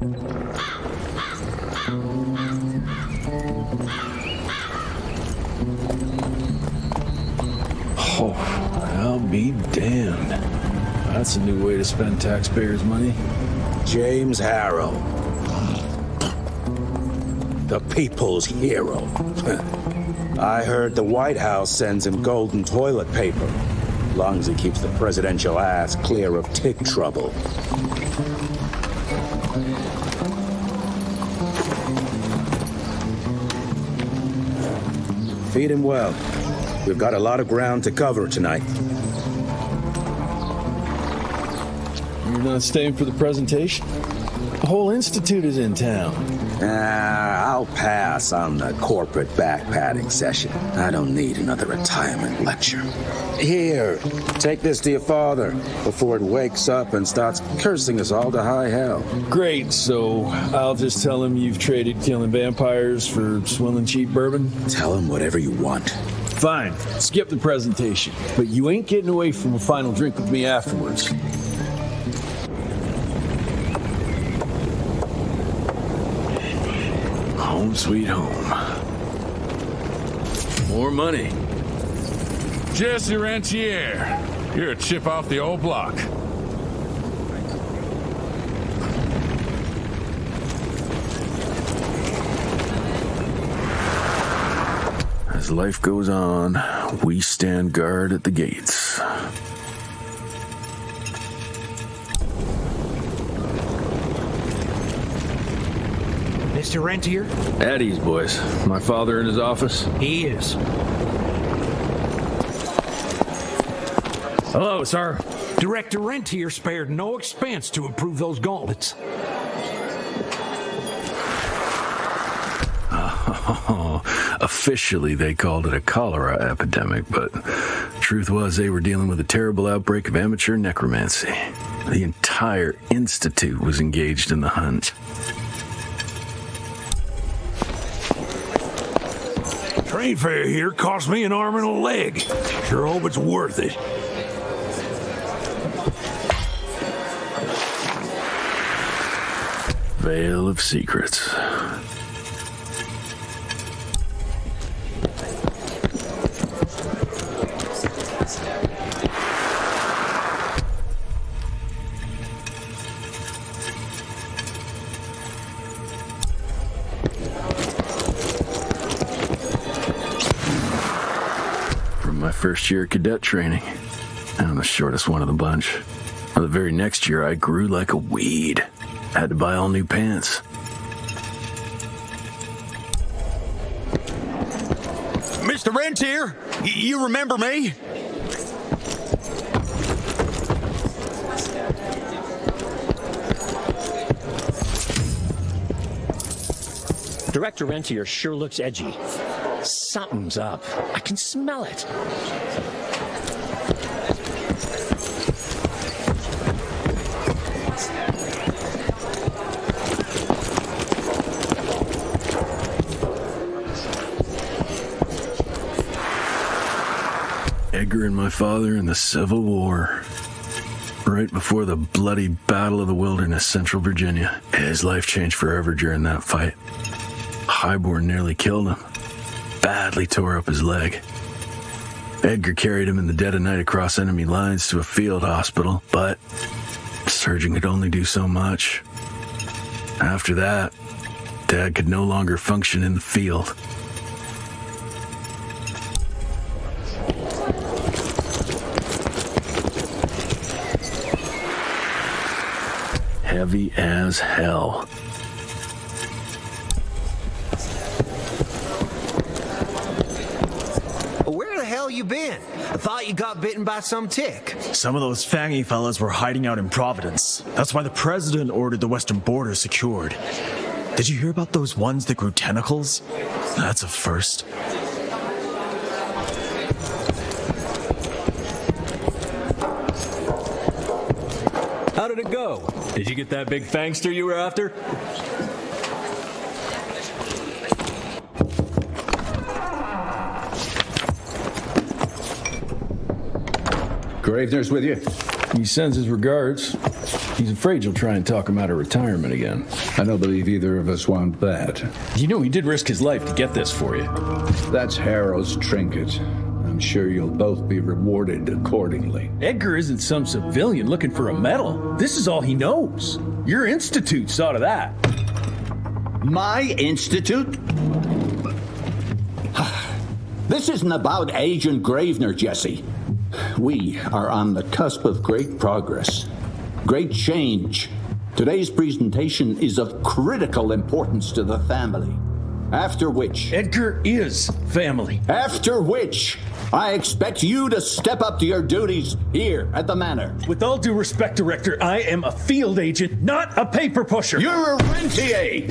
Oh, I'll be damned. That's a new way to spend taxpayers' money. James Harrow. The people's hero. I heard the White House sends him golden toilet paper. Long as he keeps the presidential ass clear of tick trouble. Feed him well. We've got a lot of ground to cover tonight. You're not staying for the presentation? The whole institute is in town. I'll pass on the corporate backpatting session. I don't need another retirement lecture. Here, take this to your father before it wakes up and starts cursing us all to high hell. Great, so I'll just tell him you've traded killing vampires for swilling cheap bourbon? Tell him whatever you want. Fine, skip the presentation. But you ain't getting away from a final drink with me afterwards. Home sweet home. More money. Jesse Rentier. You're a chip off the old block. As life goes on, we stand guard at the gates. Mr. Rentier? At ease, boys. My father in his office? He is. Hello, sir. Director Rentier spared no expense to approve those gauntlets. Officially, they called it a cholera epidemic, but truth was they were dealing with a terrible outbreak of amateur necromancy. The entire institute was engaged in the hunt. Train fare here cost me an arm and a leg. Sure hope it's worth it. Veil of Secrets. My first year of cadet training. I'm the shortest one of the bunch. The very next year, I grew like a weed. Had to buy all new pants. Mr. Rentier, you remember me? Director Rentier sure looks edgy. Something's up. I can smell it. Edgar and my father in the Civil War. Right before the bloody Battle of the Wilderness, Central Virginia. His life changed forever during that fight. Highborn nearly killed him. Badly tore up his leg. Edgar carried him in the dead of night across enemy lines to a field hospital, but the surgeon could only do so much. After that, Dad could no longer function in the field. Heavy as hell. Where the hell you been? I thought you got bitten by some tick. Some of those fangy fellas were hiding out in Providence. That's why the president ordered the western border secured. Did you hear about those ones that grew tentacles? That's a first. How did it go? Did you get that big fangster you were after? Gravener's with you. He sends his regards. He's afraid you'll try and talk him out of retirement again. I don't believe either of us want that. You know he did risk his life to get this for you. That's Harrow's trinket. I'm sure you'll both be rewarded accordingly. Edgar isn't some civilian looking for a medal. This is all he knows. Your institute saw to that. My institute? This isn't about Agent Gravener, Jesse. We are on the cusp of great progress, great change. Today's presentation is of critical importance to the family. After which... Edgar is family. After which, I expect you to step up to your duties here at the Manor. With all due respect, Director, I am a field agent, not a paper pusher. You're a rentier!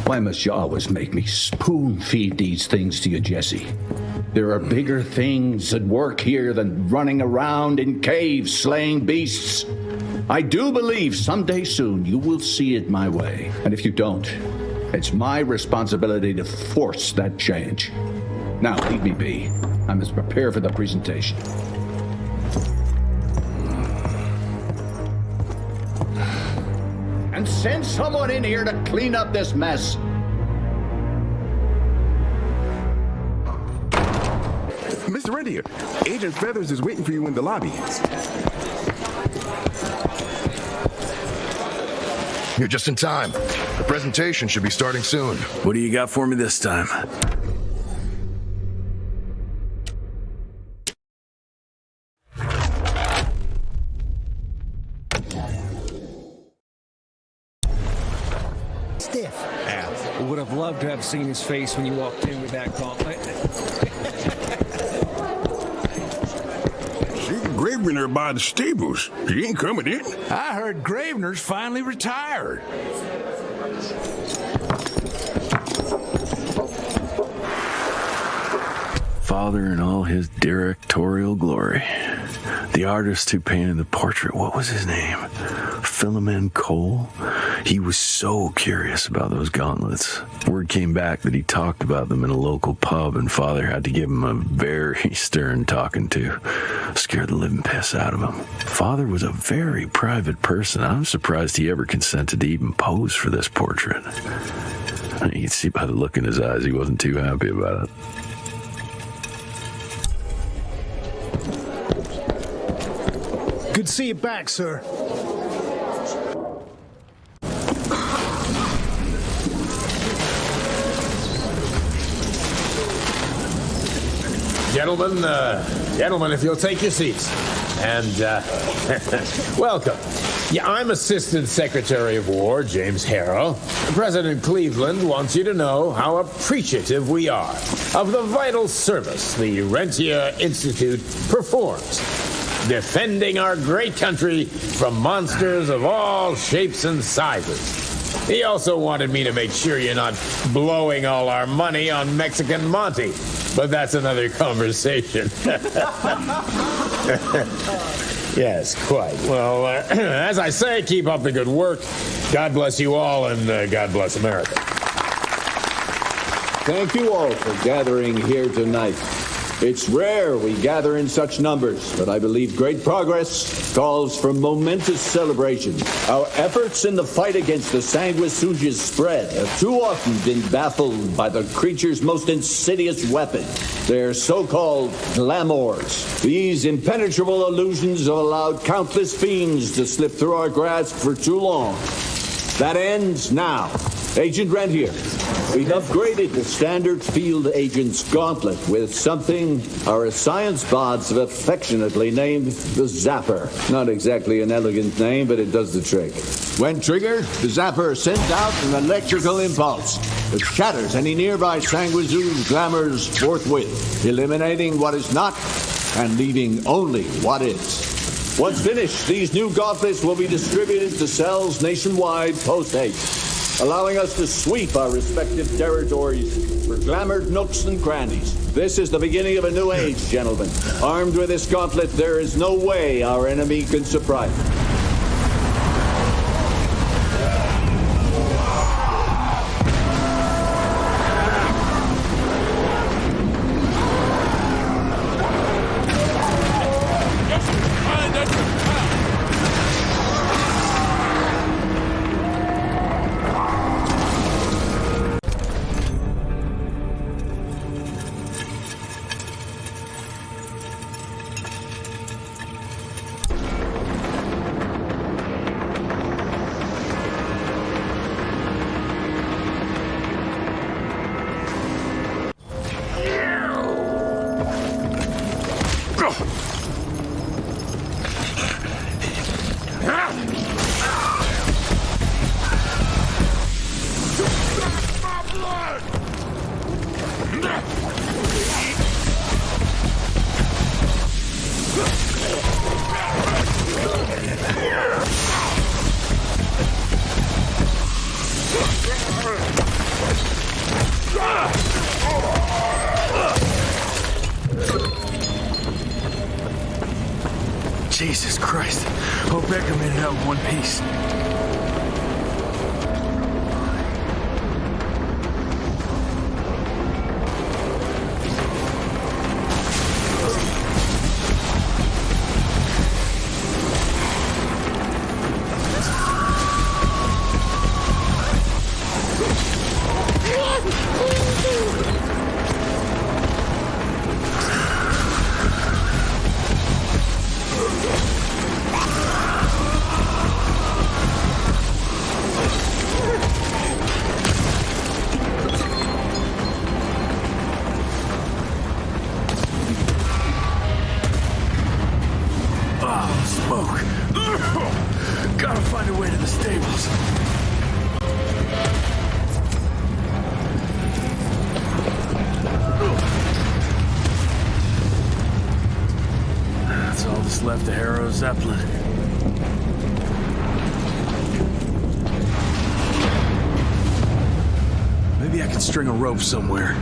Why must you always make me spoon-feed these things to you, Jesse? There are bigger things at work here than running around in caves slaying beasts. I do believe someday soon you will see it my way. And if you don't, it's my responsibility to force that change. Now, leave me be. I must prepare for the presentation. And send someone in here to clean up this mess. Mr. Rentier, Agent Feathers is waiting for you in the lobby. You're just in time. The presentation should be starting soon. What do you got for me this time? Stiff. Yeah. Would have loved to have seen his face when you walked in with that gauntlet. See Gravener by the stables. He ain't coming in. I heard Gravener's finally retired. Father in all his directorial glory. The artist who painted the portrait, what was his name? Philomen Cole? He was so curious about those gauntlets. Word came back that he talked about them in a local pub, and Father had to give him a very stern talking to. Scared the living piss out of him. Father was a very private person. I'm surprised he ever consented to even pose for this portrait. You can see by the look in his eyes he wasn't too happy about it. Good to see you back, sir. Gentlemen, if you'll take your seats. And, welcome. Yeah, I'm Assistant Secretary of War, James Harrow. President Cleveland wants you to know how appreciative we are of the vital service the Rentier Institute performs, defending our great country from monsters of all shapes and sizes. He also wanted me to make sure you're not blowing all our money on Mexican Monty, but that's another conversation. Yes, quite. Well, as I say, keep up the good work. God bless you all, and God bless America. Thank you all for gathering here tonight. It's rare we gather in such numbers, but I believe great progress calls for momentous celebration. Our efforts in the fight against the Sanguisuja's spread have too often been baffled by the creature's most insidious weapon, their so-called glamours. These impenetrable illusions have allowed countless fiends to slip through our grasp for too long. That ends now. Agent Rentier, we've upgraded the standard field agent's gauntlet with something our science bots have affectionately named the Zapper. Not exactly an elegant name, but it does the trick. When triggered, the Zapper sends out an electrical impulse that shatters any nearby Sanguisu's glamours forthwith, eliminating what is not and leaving only what is. Once finished, these new gauntlets will be distributed to cells nationwide post-haste, allowing us to sweep our respective territories for glamoured nooks and crannies. This is the beginning of a new age, gentlemen. Armed with this gauntlet, there is no way our enemy can surprise us. Jesus Christ. Hope Edgar made it out in one piece. Gotta find a way to the stables. That's all that's left of Harrow's Zeppelin. Maybe I can string a rope somewhere.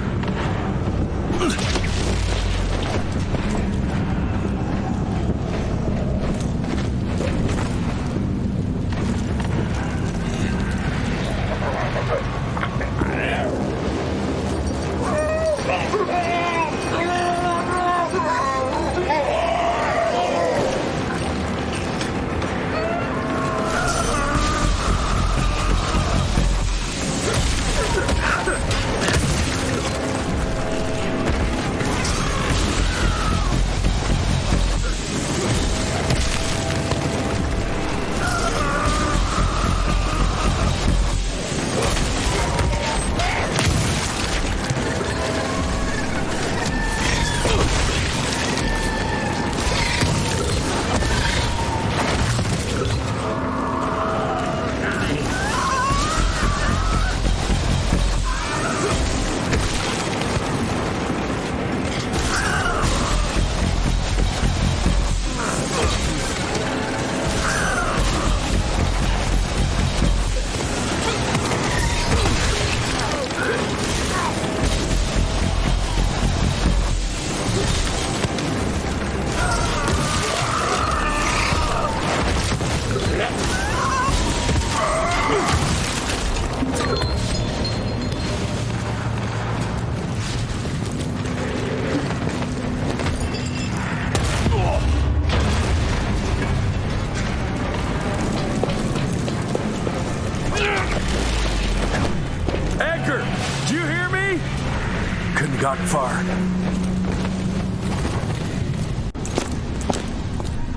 Gotten far.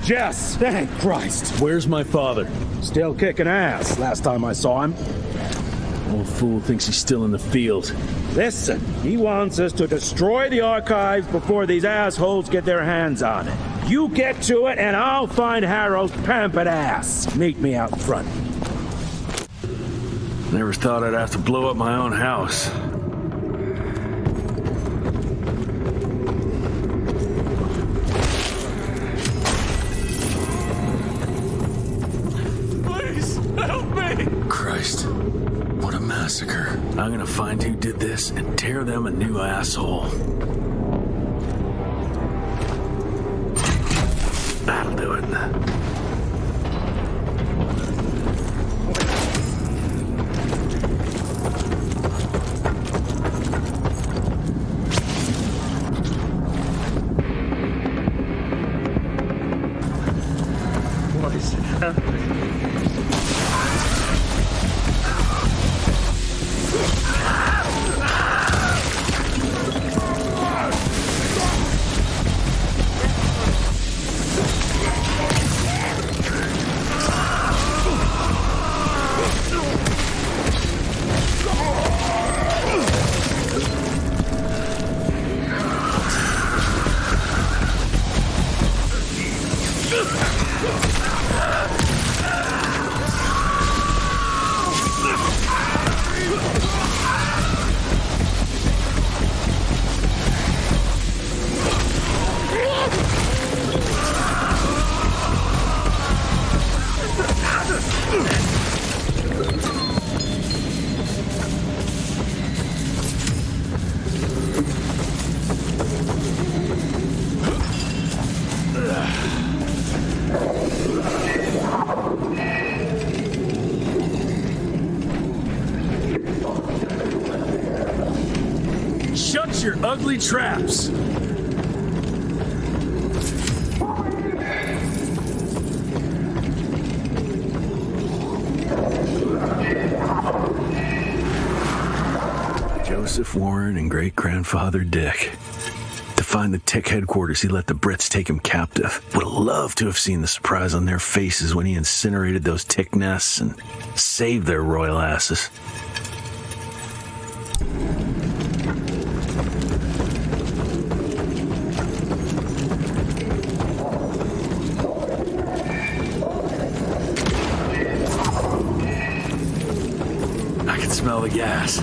Jess, thank Christ. Where's my father? Still kicking ass. Last time I saw him. Old fool thinks he's still in the field. Listen, he wants us to destroy the archives before these assholes get their hands on it. You get to it, and I'll find Harrow's pampered ass. Meet me out front. Never thought I'd have to blow up my own house. Christ, what a massacre. I'm gonna find who did this and tear them a new asshole. That'll do it. What is happening? Fix your ugly traps. Joseph Warren and great-grandfather Dick. To find the Tick headquarters, he let the Brits take him captive. Would have loved to have seen the surprise on their faces when he incinerated those Tick nests and saved their royal asses. I can smell the gas.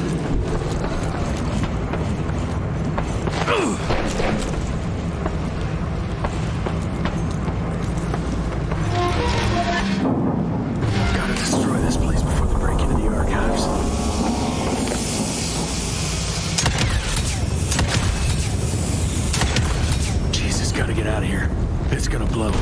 Gotta destroy this place before they break into the archives. Jesus, gotta get out of here. It's gonna blow.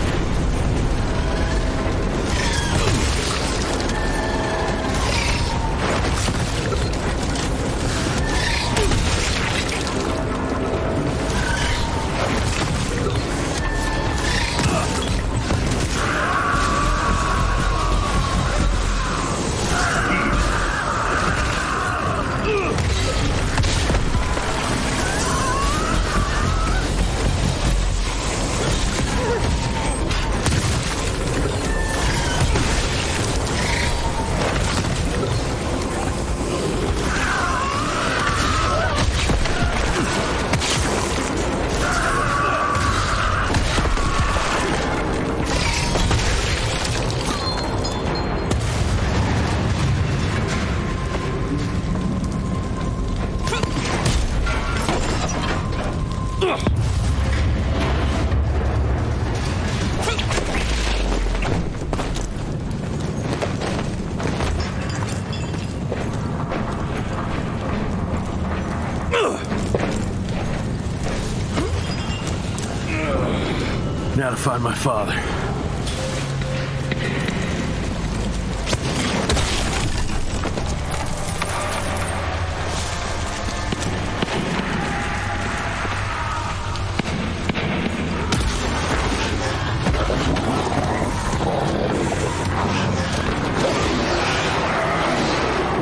Now to find my father.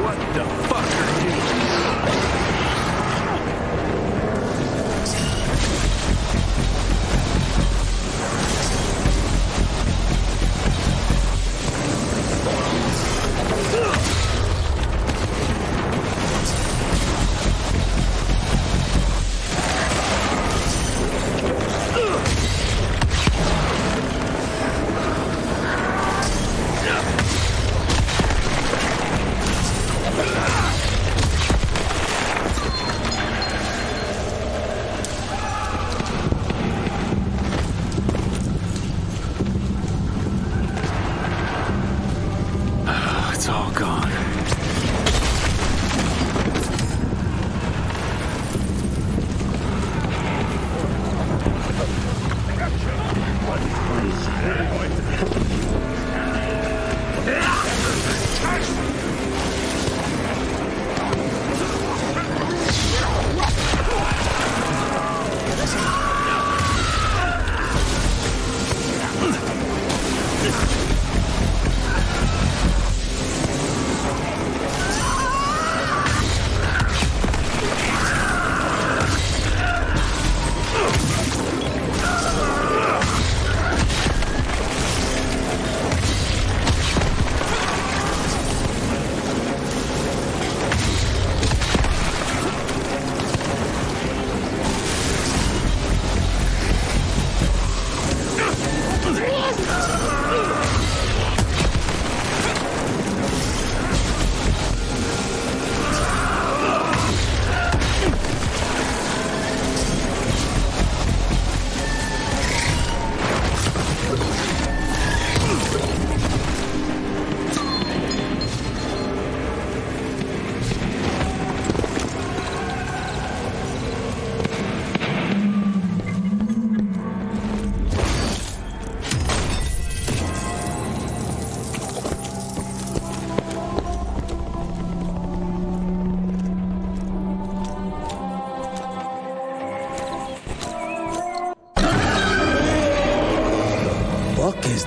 What the fuck are you?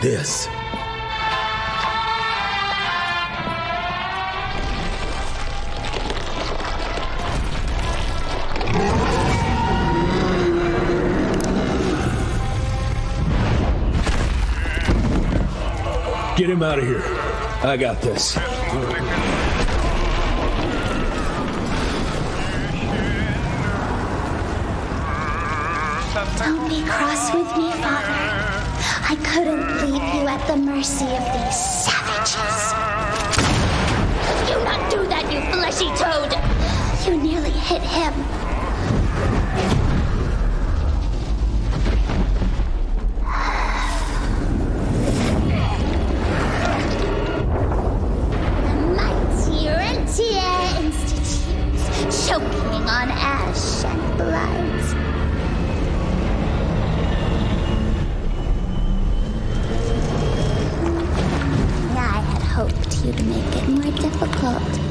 this. Get him out of here. I got this. Don't be cross with me, Father. I couldn't leave you at the mercy of these savages. Do not do that, you fleshy toad! You nearly hit him. Mighty Rentier Institute, choking on ash and blood. I had hoped you'd make it more difficult.